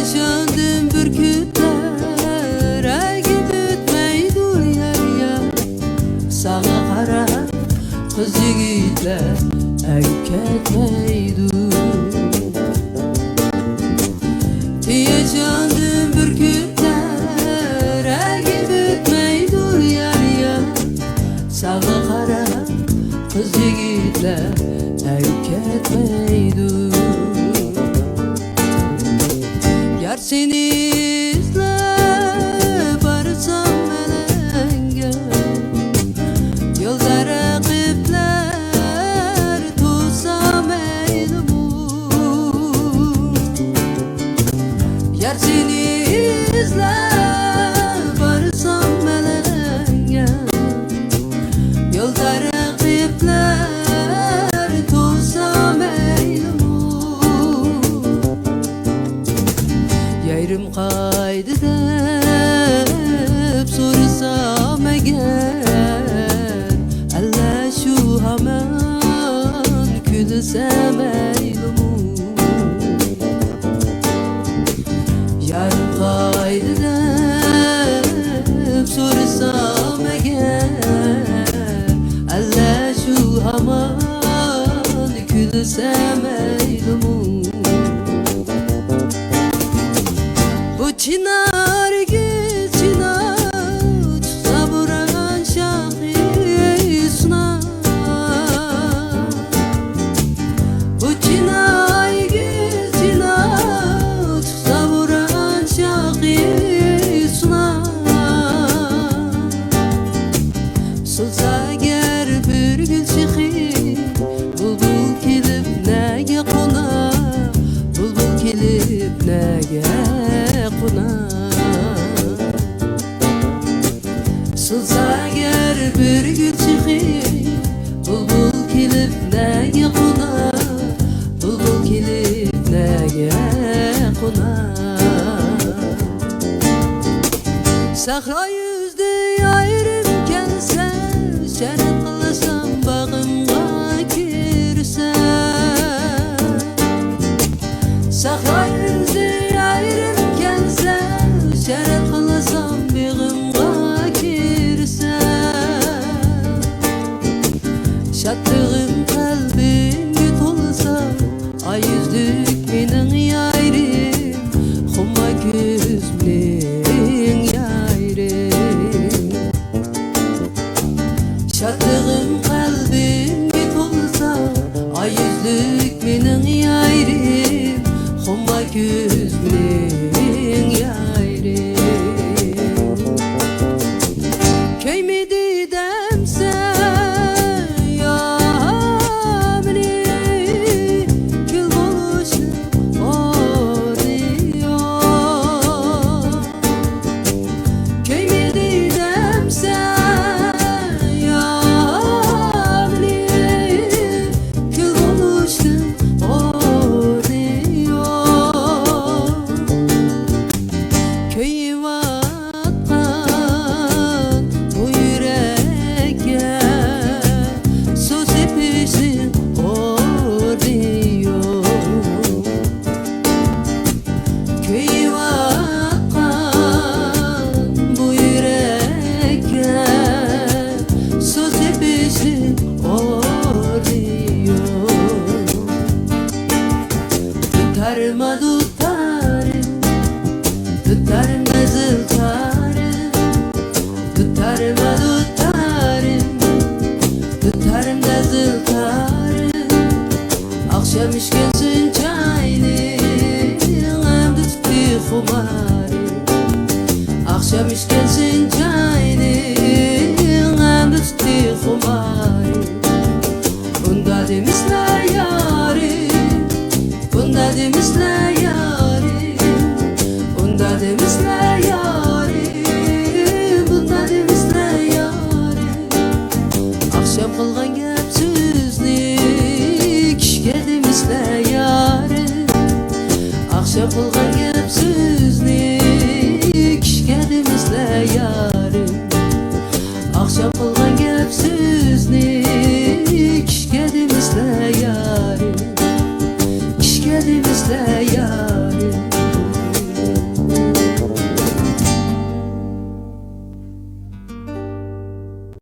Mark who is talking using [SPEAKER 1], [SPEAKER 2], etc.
[SPEAKER 1] Yaşandım bürkütler Ergip ötmeydi yerya Sağa kara kız yigitler Ergip ketmeydi Yaşandım bürkütler Ergip ötmeydi yerya Sağa kara kız yigitler Ergip ketmeydi Yar seni izlep varsam melenge Yolda rakipler tutsam eylimu Yar seni izlep varsam melenge Yolda rakipler tutsam eylimu Yerim kaydı dep sorsam eğer Allah şu hemen külsem eylimu Yerim kaydı dep sorsam eğer Allah şu hemen külsem eylimu Bu çınar gül çınar Çıksa buran şahısına Bu çınar gül çınar Çıksa buran şahısına Solsa eğer bir gül çıkıp Bulbul kelip nege konar Bulbul kelip nege Solsa eğer bir gül çıkıp Bulbul kelip nege konar Bulbul kelip nege konar Sahra yüzde ayrım gelse Şerat kılasam bağımga girse Sahra yüzde ayrım gelse Şerat kılasam bağımga girse Şattığım kalbimge tolsa Ay yüzlük menin yayrım Xumma gözümün yayrım Şattığım kalbimge tolsa Ay yüzlük menin yayrım Xumma gözümün yayrım Köymedi demse Tutarma tutarım Tutarım nazıl tarım Tutarma tutarım Tutarım nazıl tarım Akşam işkensin çayını Hem tuttu kumarım Akşam işkensin çayını Hem tuttu kumarım Bunda demişler yarim Bunda demişler yarim Bunda demişler yarim Bunda demişler yarim Akşam kılgan gep sözünü Kişke demişler yarim Akşam kılgan gep sözünü